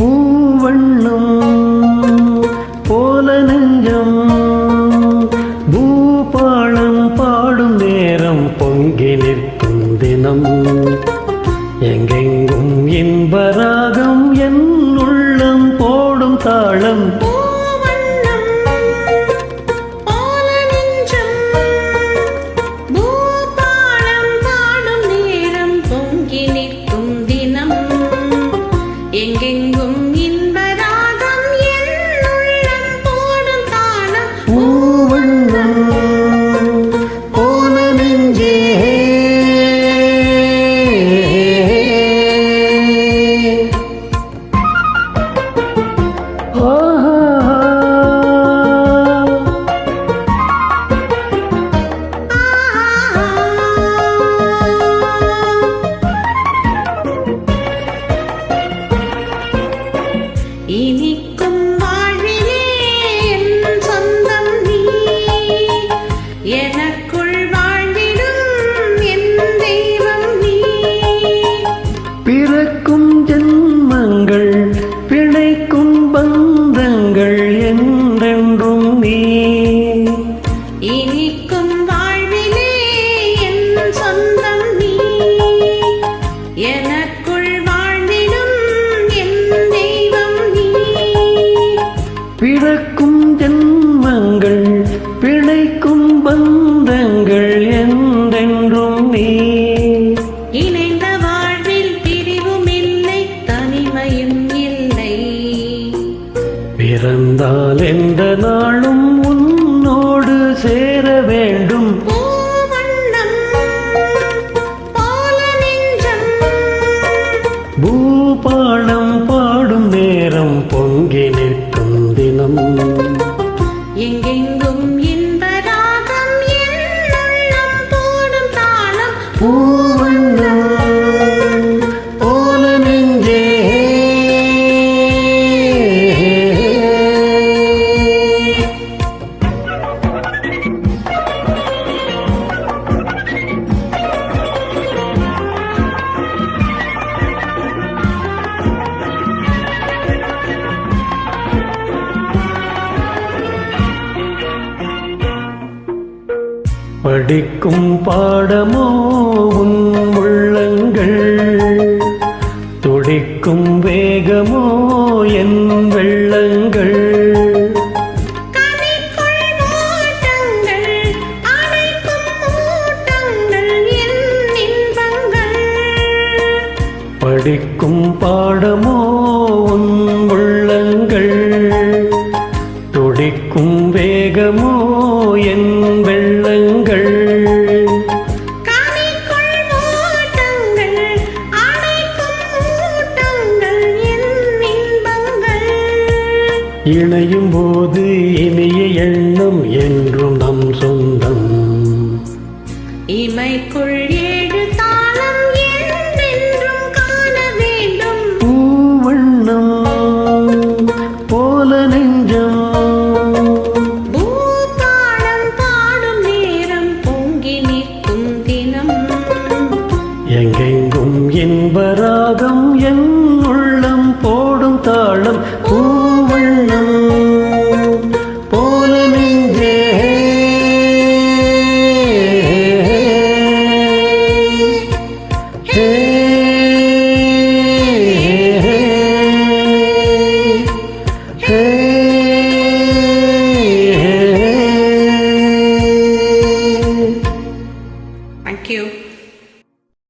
பூவண்ணம் போல நெஞ்சம் பூபாளம் பாடும் நேரம் பொங்கி நிற்கும் தினம் எங்கெங்கும் இன்பராகம் என் உள்ளம் போடும் தாளம் எங்கெங்கும் இன்பராகம் என் உள்ளம் போடும் தாளம் பூவண்ணம் போல நெஞ்சே இனிக்கும் வாழ்விலே என் சொந்தம் நீ எனக்குள் வாழ்ந்திடும் என் தெய்வம் நீ பிறக்கும் ஜென்மங்கள் பிழைக்கும் பந்தங்கள் என்றென்றும் நீ இனிக்கும் வாழ்விலே என் சொந்தம் நீ எனக்குள் பிறக்கும் ஜென்மங்கள் பிழைக்கும் பந்தங்கள் என்றென்றும் நீ இணைந்த வாழ்வில் பிரிவும் இல்லை தனிமையும் இல்லை பிறந்தால் எந்த நாளும் உன்னோடு சேர வேண்டும் பூவண்ணம் போல நெஞ்சம் பூபாளம் பாடும் நேரம் பொங்கி நிற்கும் தினம் எங்கெங்கும் இன்பராகம் என் உள்ளம் போடும் தாளம் பூவண்ணம் போல நெஞ்சே படிக்கும் பாடமோ உன் உள்ளங்கள் துடிக்கும் வேகமோ என் வெள்ளங்கள் படிக்கும் பாடமோ உன் உள்ளங்கள் துடிக்கும் வேகமோ என் வெள்ளங்கள் இணையும் போது இனிய எண்ணம் என்றும் நம் சொந்தம் இமைக்குள்